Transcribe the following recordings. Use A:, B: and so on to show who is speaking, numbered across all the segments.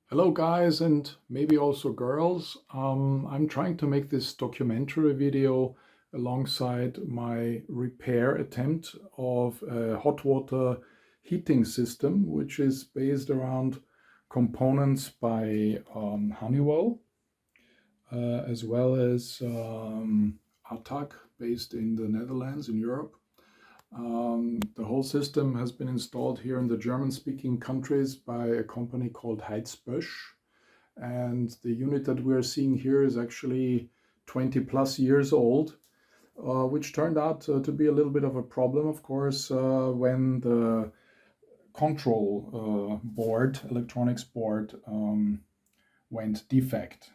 A: Hello guys and maybe also girls. I'm trying to make this documentary video alongside my repair attempt of a hot water heating system, which is based around components by Honeywell, as well as ATAG, based in the Netherlands in Europe. The whole system has been installed here in the German-speaking countries by a company called Heizbösch. And the unit that we're seeing here is actually 20 plus years old, which turned out to be a little bit of a problem, of course, when the control board, electronics board, went defect.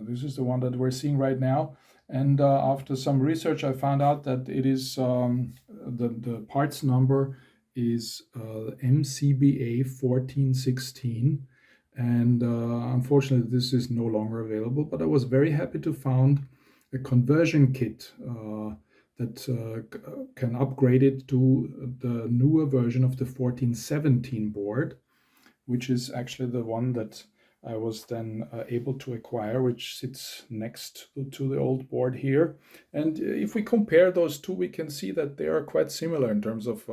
A: This is the one that we're seeing right now. And after some research, I found out that it is the parts number is MCBA1416. And unfortunately, this is no longer available. But I was very happy to find a conversion kit that can upgrade it to the newer version of the 1417 board, which is actually the one that I was then able to acquire, which sits next to the old board here. And if we compare those two, we can see that they are quite similar in terms of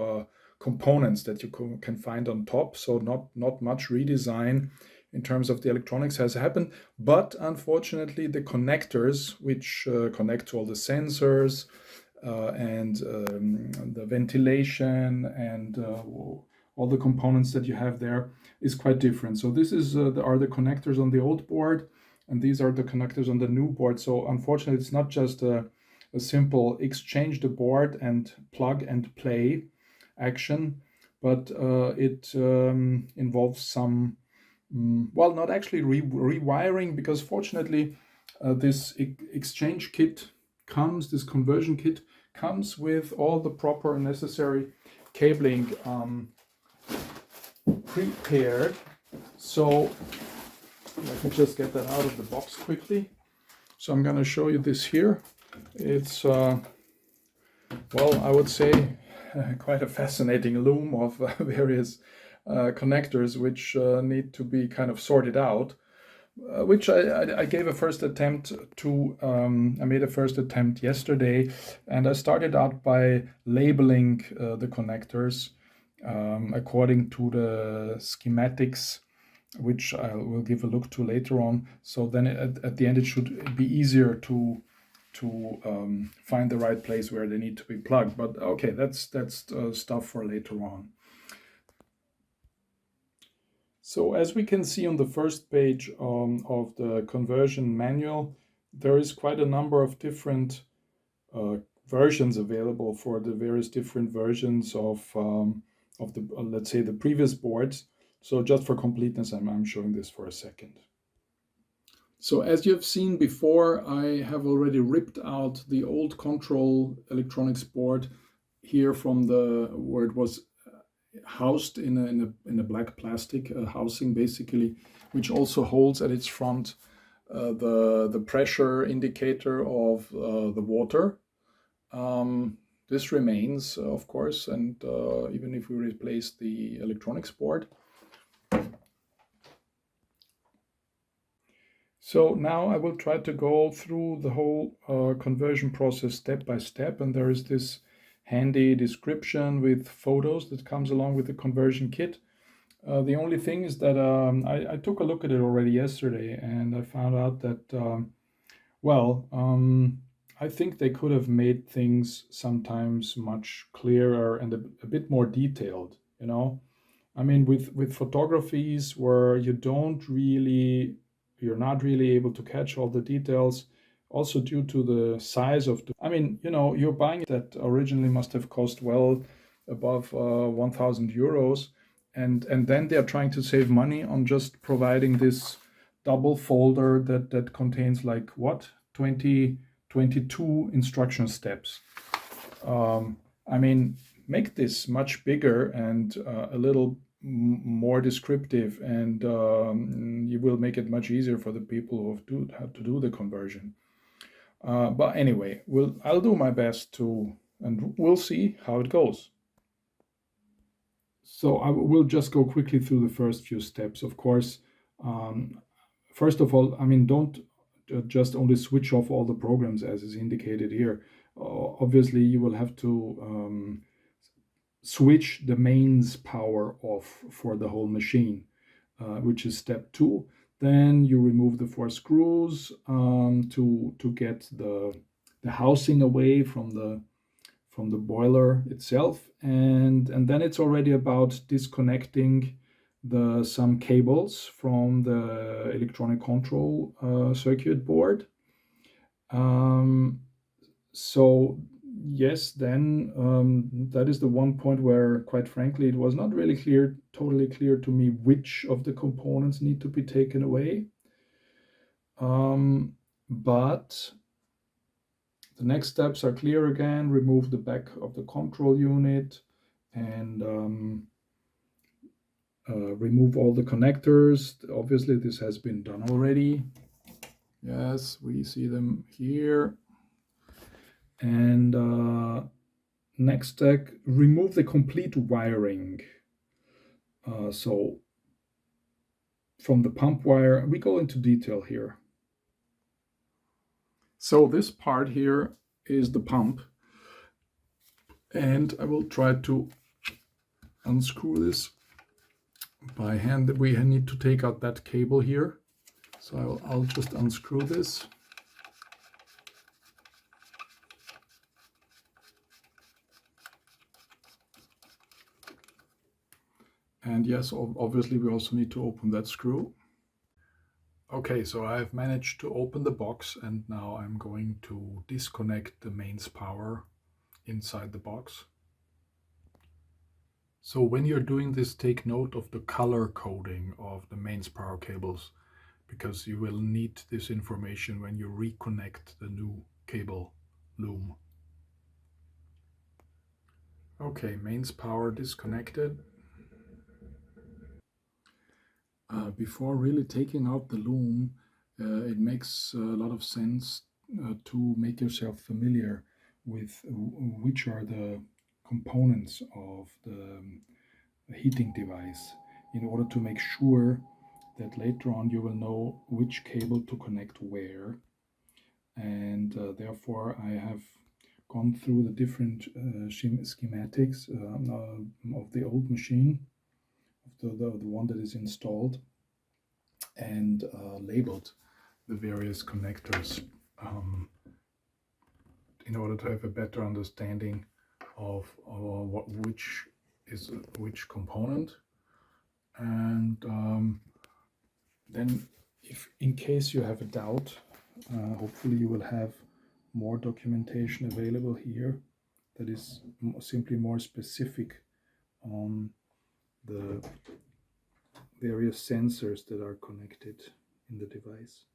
A: components that you can find on top. So not much redesign in terms of the electronics has happened. But unfortunately, the connectors, which connect to all the sensors and the ventilation and all the components that you have there, is quite different. So this is are the connectors on the old board, and these are the connectors on the new board. So unfortunately, it's not just a simple exchange the board and plug and play action, but it involves some, well, not actually rewiring, because fortunately this exchange kit comes, this conversion kit comes with all the proper necessary cabling prepared. So let me just get that out of the box quickly. So I'm going to show you this here. It's well, I would say quite a fascinating loom of various connectors which need to be kind of sorted out, which I gave a first attempt to. I made a first attempt yesterday, and I started out by labeling the connectors according to the schematics, which I will give a look to later on. So then at the end, it should be easier to find the right place where they need to be plugged. But okay, that's stuff for later on. So as we can see on the first page of the conversion manual, there is quite a number of different versions available for the various different versions of the let's say the previous boards. So just for completeness, I'm showing this for a second. So as you've seen before, I have already ripped out the old control electronics board here from where it was housed in a black plastic housing, basically, which also holds at its front the pressure indicator of the water. This remains, of course, and even if we replace the electronics board. So now I will try to go through the whole conversion process step by step, and there is this handy description with photos that comes along with the conversion kit. The only thing is that I took a look at it already yesterday, and I found out that, well, I think they could have made things sometimes much clearer and a bit more detailed, you know? I mean, with photographies where you're not really able to catch all the details, also due to the size of I mean, you know, you're buying that originally must have cost well above 1,000 euros. And then they're trying to save money on just providing this double folder that contains like what, 22 instruction steps. I mean, make this much bigger and a little more descriptive, and you will make it much easier for the people who have to do the conversion. But anyway, I'll do my best to, and we'll see how it goes. So I will just go quickly through the first few steps. Of course, First of all, I mean, don't just only switch off all the programs as is indicated here. Obviously, you will have to switch the mains power off for the whole machine, which is step 2. Then you remove the 4 screws to get the housing away from the boiler itself, and then it's already about disconnecting some cables from the electronic control circuit board. So yes, then that is the one point where, quite frankly, it was not really totally clear to me which of the components need to be taken away. But the next steps are clear again. Remove the back of the control unit and remove all the connectors. Obviously, this has been done already. Yes, we see them here. And next step, remove the complete wiring. So from the pump wire, we go into detail here. So this part here is the pump, and I will try to unscrew this by hand. We need to take out that cable here, so I'll just unscrew this. And yes, obviously we also need to open that screw. Okay, so I've managed to open the box, and now I'm going to disconnect the mains power inside the box. So when you're doing this, take note of the color coding of the mains power cables, because you will need this information when you reconnect the new cable loom. Okay, mains power disconnected. Before really taking out the loom, it makes a lot of sense to make yourself familiar with which are the components of the heating device, in order to make sure that later on you will know which cable to connect where. And therefore I have gone through the different schematics of the old machine, the one that is installed, and labeled the various connectors in order to have a better understanding of which is which component. And then, if in case you have a doubt, hopefully you will have more documentation available here that is simply more specific on the various sensors that are connected in the device.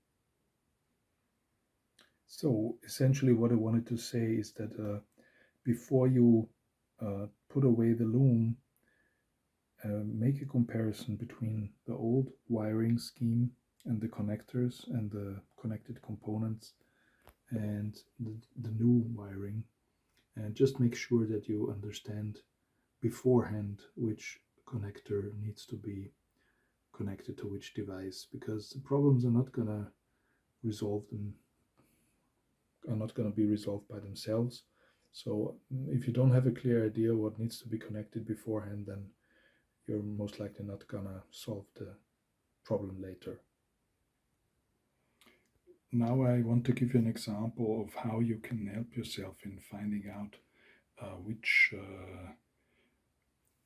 A: So essentially what I wanted to say is that before you put away the loom, make a comparison between the old wiring scheme and the connectors and the connected components and the new wiring, and just make sure that you understand beforehand which connector needs to be connected to which device, because the problems are not going to be resolved by themselves. So if you don't have a clear idea what needs to be connected beforehand, then you're most likely not gonna solve the problem later. Now I want to give you an example of how you can help yourself in finding out which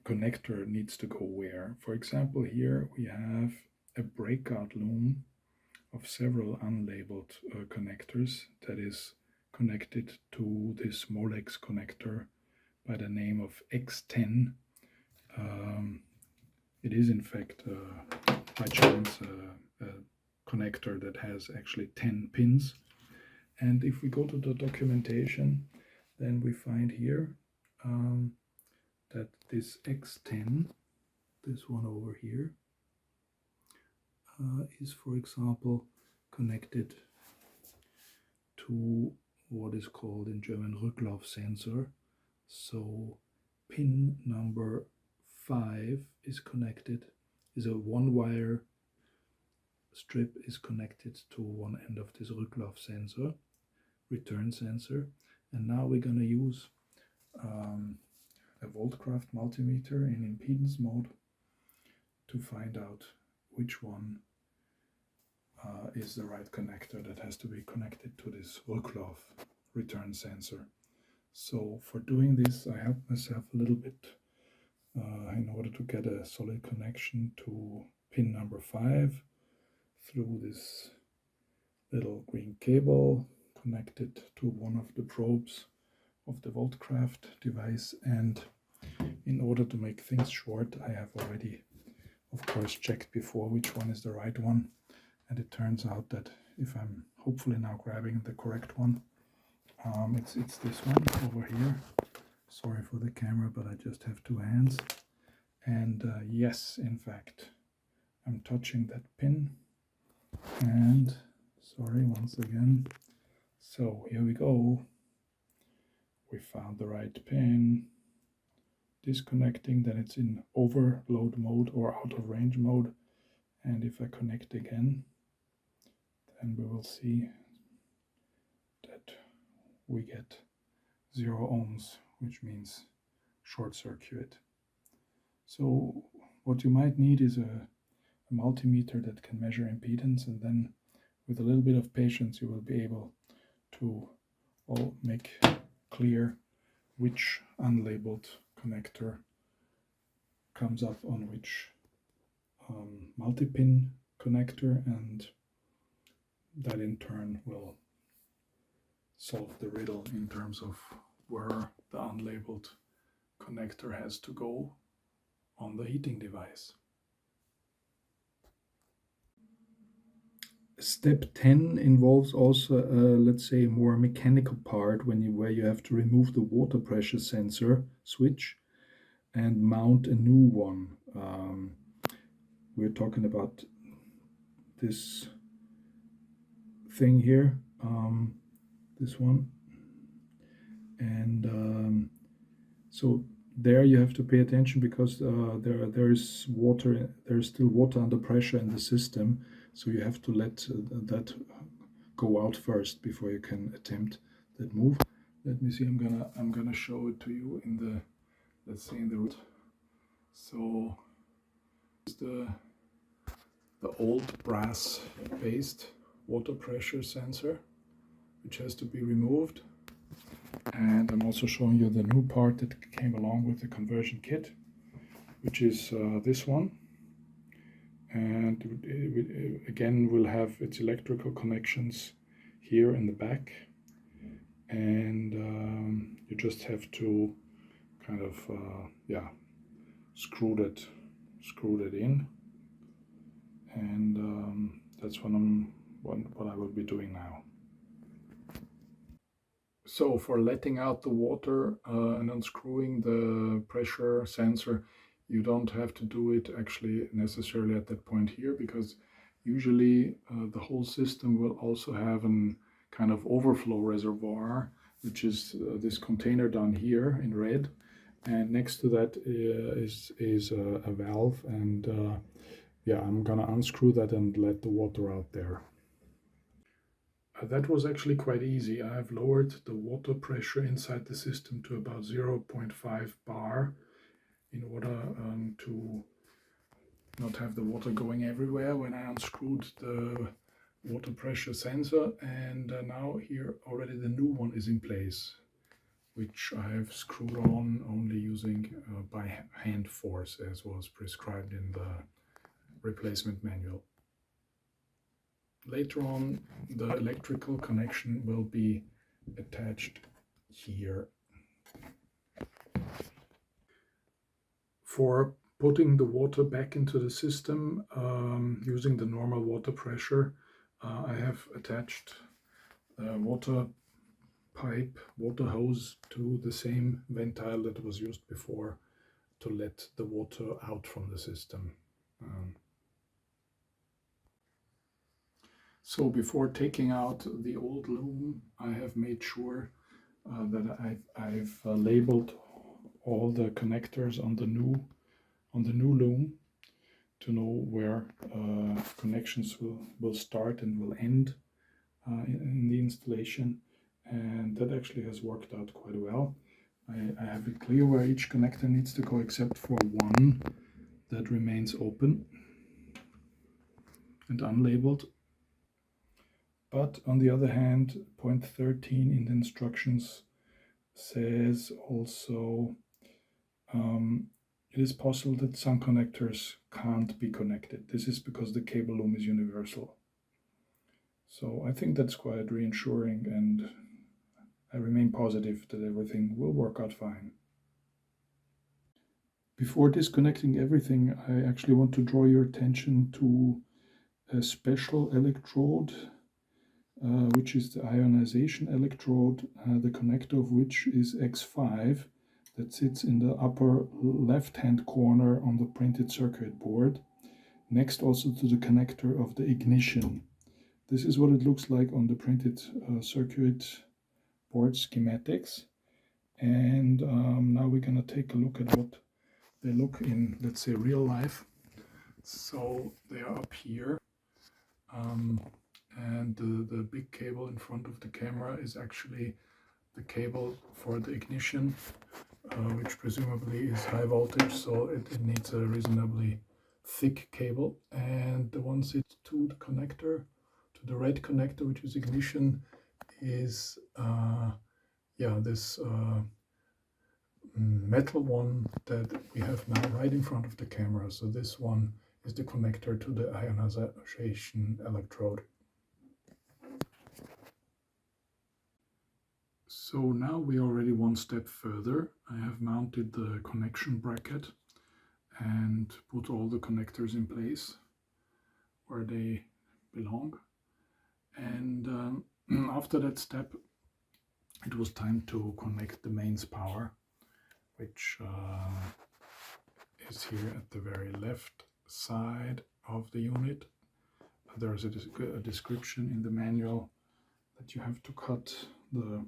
A: connector needs to go where. For example, here we have a breakout loom of several unlabeled connectors that is connected to this Molex connector by the name of X10. It is in fact by chance a connector that has actually 10 pins. And if we go to the documentation, then we find here that this X10, this one over here, is, for example, connected to what is called in German Rücklauf sensor. So pin number 5 is a one wire strip is connected to one end of this Rücklauf sensor, return sensor, and now we're going to use a Voltcraft multimeter in impedance mode to find out which one is the right connector that has to be connected to this Rücklauf return sensor. So for doing this, I helped myself a little bit in order to get a solid connection to pin number 5 through this little green cable connected to one of the probes of the Voltcraft device. And in order to make things short, I have already, of course, checked before which one is the right one. And it turns out that if I'm hopefully now grabbing the correct one, it's this one over here. Sorry for the camera, but I just have two hands. And yes, in fact, I'm touching that pin. And sorry, once again. So here we go. We found the right pin. Disconnecting, then it's in overload mode or out of range mode. And if I connect again, then we will see that we get 0 ohms, which means short circuit. So what you might need is a multimeter that can measure impedance, and then with a little bit of patience you will be able to make clear which unlabeled connector comes up on which multi-pin connector, and that in turn will solve the riddle in terms of where the unlabeled connector has to go on the heating device. Step 10 involves also let's say more mechanical part where you have to remove the water pressure sensor switch and mount a new one. We're talking about this thing here, this one, and so there you have to pay attention because there's still water under pressure in the system, so you have to let that go out first before you can attempt that move. Let me see, I'm gonna show it to you in the, let's say in the root. So the old brass based water pressure sensor, which has to be removed, and I'm also showing you the new part that came along with the conversion kit, which is this one, and it again will have its electrical connections here in the back, and you just have to kind of screw that in, and that's what I will be doing now. So for letting out the water and unscrewing the pressure sensor, you don't have to do it actually necessarily at that point here, because usually the whole system will also have an kind of overflow reservoir, which is this container down here in red, and next to that is a valve, and I'm gonna unscrew that and let the water out there. That was actually quite easy. I've lowered the water pressure inside the system to about 0.5 bar in order to not have the water going everywhere when I unscrewed the water pressure sensor, and now here already the new one is in place, which I have screwed on only using by hand force as was prescribed in the replacement manual. Later on, the electrical connection will be attached here. For putting the water back into the system using the normal water pressure, I have attached a water pipe, water hose to the same ventile that was used before to let the water out from the system. So before taking out the old loom, I have made sure that I've labeled all the connectors on the new loom, to know where connections will start and will end in the installation, and that actually has worked out quite well. I have it clear where each connector needs to go except for one that remains open and unlabeled. But on the other hand, point 13 in the instructions says also it is possible that some connectors can't be connected. This is because the cable loom is universal. So I think that's quite reassuring, and I remain positive that everything will work out fine. Before disconnecting everything, I actually want to draw your attention to a special electrode, which is the ionization electrode, the connector of which is X5, that sits in the upper left-hand corner on the printed circuit board, next also to the connector of the ignition. This is what it looks like on the printed circuit board schematics. And now we're going to take a look at what they look in, let's say, real life. So they are up here, and the big cable in front of the camera is actually the cable for the ignition, which presumably is high voltage, so it needs a reasonably thick cable. And the one sits to the connector, to the red connector, which is ignition, is this metal one that we have now right in front of the camera. So this one is the connector to the ionization electrode. So now we are already one step further. I have mounted the connection bracket and put all the connectors in place where they belong. And after that step, it was time to connect the mains power, which is here at the very left side of the unit. There's a description in the manual that you have to cut the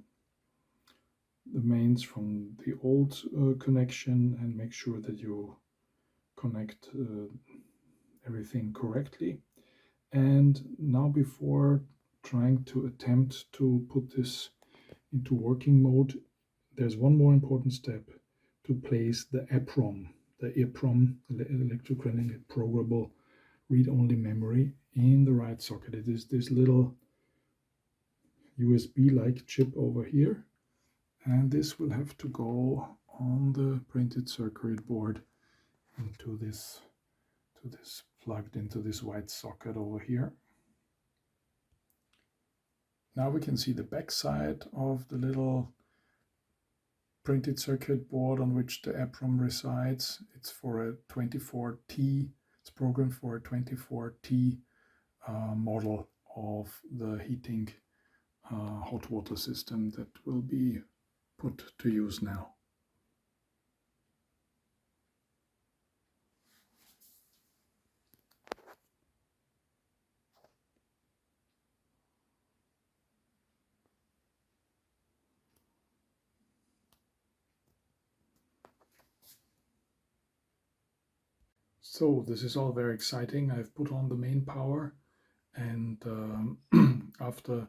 A: mains from the old connection and make sure that you connect everything correctly. And now, before trying to attempt to put this into working mode, there's one more important step: to place the EPROM, electrically programmable read-only memory, in the right socket. It is this little USB-like chip over here, and this will have to go on the printed circuit board into this, plugged into this white socket over here. Now we can see the back side of the little printed circuit board on which the EPROM resides. It's for a 24T. It's programmed for a 24T model of the heating hot water system that will be put to use now. So this is all very exciting. I've put on the main power, and after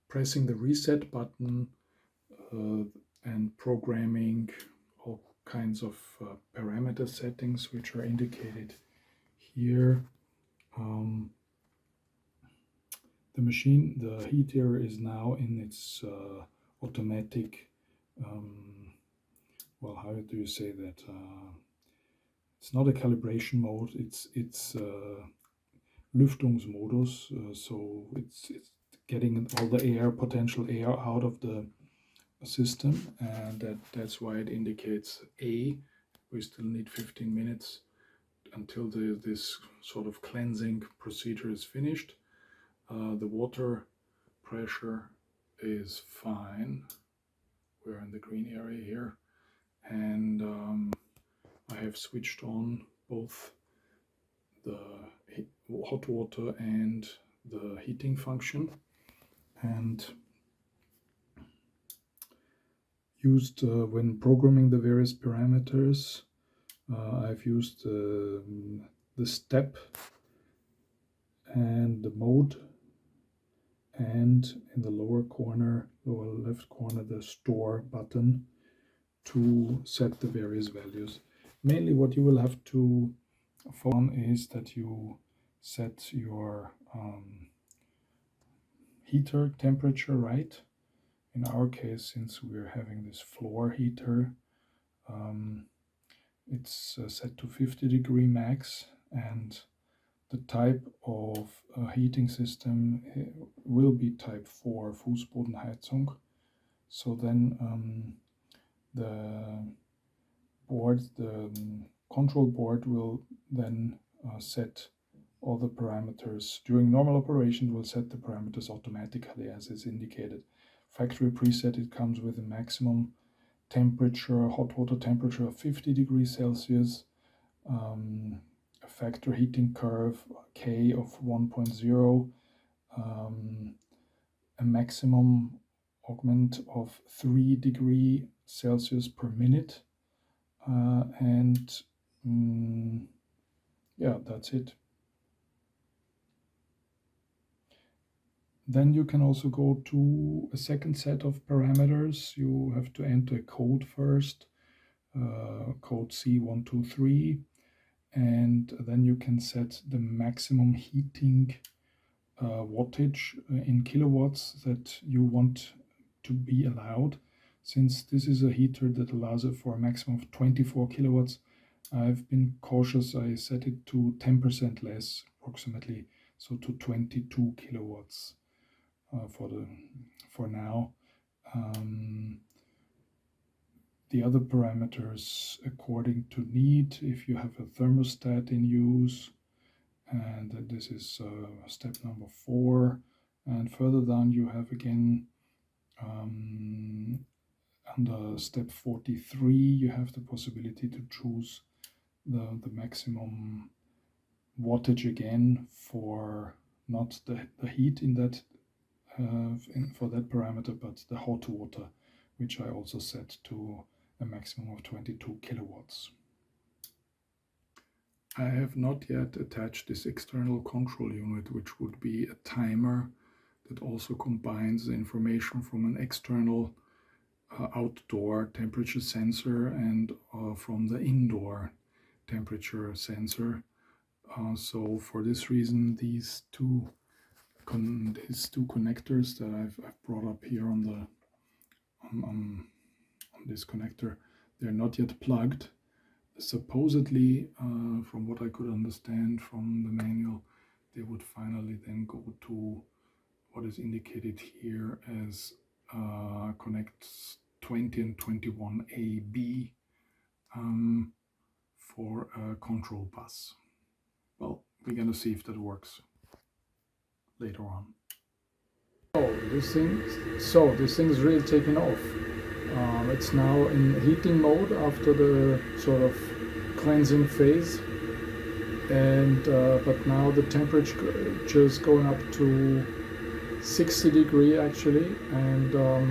A: pressing the reset button and programming all kinds of parameter settings which are indicated here, the heater is now in its automatic, well, how do you say that? It's not a calibration mode, it's Lüftungsmodus, so it's getting all the potential air out of the system, and that's why it indicates A. We still need 15 minutes until this sort of cleansing procedure is finished. The water pressure is fine. We're in the green area here, and I have switched on both the hot water and the heating function, and used when programming the various parameters. I've used the the step and the mode, and in the lower left corner, the store button to set the various values. Mainly what you will have to focus on is that you set your heater temperature right. In our case, since we're having this floor heater, it's set to 50° max, and the type of heating system will be type 4 Fußbodenheizung. So then the control board will then set all the parameters. During normal operation, will set the parameters automatically as is indicated. Factory preset, it comes with a maximum temperature, hot water temperature of 50°C, a factor heating curve K of 1.0, a maximum augment of 3°C per minute, and yeah, that's it. Then you can also go to a second set of parameters. You have to enter a code first, code C123, and then you can set the maximum heating wattage in kilowatts that you want to be allowed. Since this is a heater that allows it for a maximum of 24 kilowatts, I've been cautious. I set it to 10% less, approximately, so to 22 kilowatts for now. The other parameters according to need, if you have a thermostat in use, and this is step number 4. And further down you have again under step 43 you have the possibility to choose the maximum wattage again for not the heat in that for that parameter, but the hot water, which I also set to a maximum of 22 kilowatts. I have not yet attached this external control unit, which would be a timer that also combines the information from an external outdoor temperature sensor and from the indoor temperature sensor. So for this reason, these two connectors that I've brought up here on this connector, they're not yet plugged. Supposedly, from what I could understand from the manual, they would finally then go to what is indicated here as connects 20 and 21AB for a control bus. Well, we're going to see if that works later on. This thing is really taking off. It's now in heating mode after the sort of cleansing phase, and but now the temperature is going up to 60 degrees actually, and I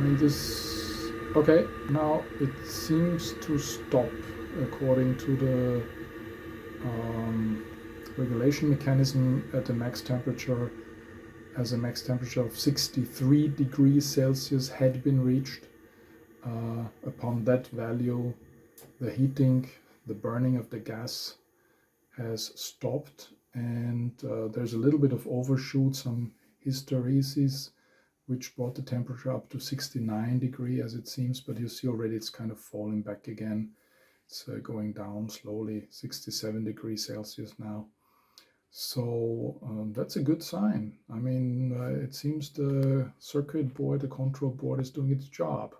A: mean this. Okay, now it seems to stop according to the regulation mechanism at the max temperature, as a max temperature of 63 degrees Celsius had been reached. Upon that value, the heating, the burning of the gas has stopped, and there's a little bit of overshoot, some hysteresis, which brought the temperature up to 69 degrees as it seems, but you see already it's kind of falling back again. It's going down slowly, 67 degrees Celsius now. So that's a good sign. I mean, it seems the circuit board, the control board, is doing its job.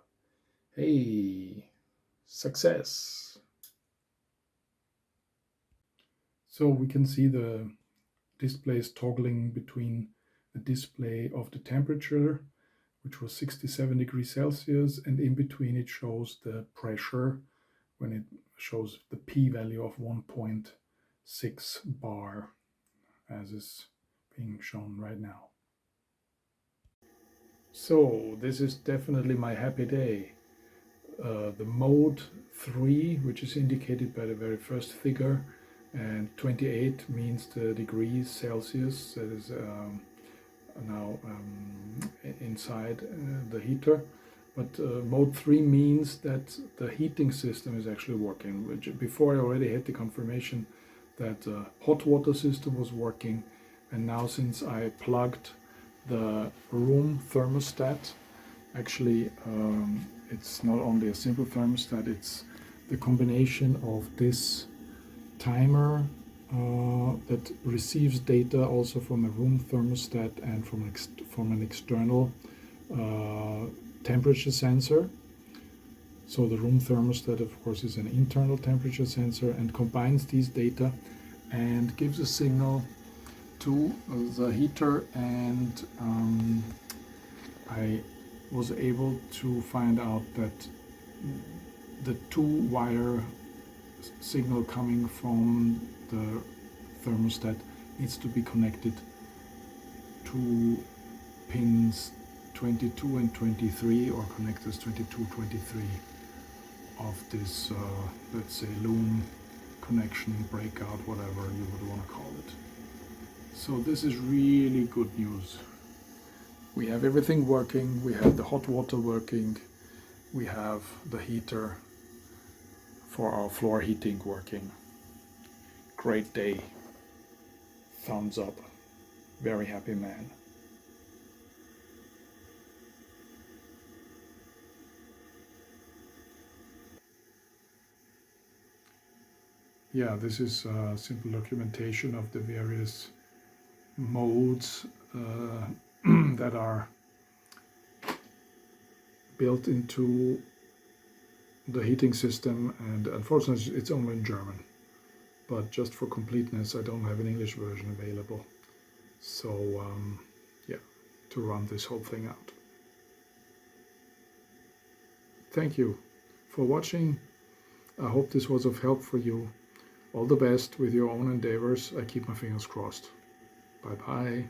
A: Hey, success! So we can see the display is toggling between the display of the temperature, which was 67 degrees Celsius, and in between it shows the pressure when it shows the p-value of 1.6 bar, as is being shown right now. So this is definitely my happy day. The mode 3, which is indicated by the very first figure, and 28 means the degrees Celsius that is now inside the heater. But mode 3 means that the heating system is actually working. Which before I already had the confirmation that the hot water system was working, and now since I plugged the room thermostat, actually it's not only a simple thermostat, it's the combination of this timer that receives data also from a room thermostat and from an external temperature sensor. So the room thermostat, of course, is an internal temperature sensor, and combines these data and gives a signal to the heater. And I was able to find out that the two-wire signal coming from the thermostat needs to be connected to pins 22 and 23, or connectors 22, 23 of this, let's say, loom connection, breakout, whatever you would want to call it. So this is really good news. We have everything working, we have the hot water working, we have the heater for our floor heating working. Great day. Thumbs up. Very happy man. Yeah, this is a simple documentation of the various modes that are built into the heating system, and unfortunately it's only in German. But just for completeness, I don't have an English version available. So yeah, to run this whole thing out. Thank you for watching. I hope this was of help for you. All the best with your own endeavors. I keep my fingers crossed. Bye bye.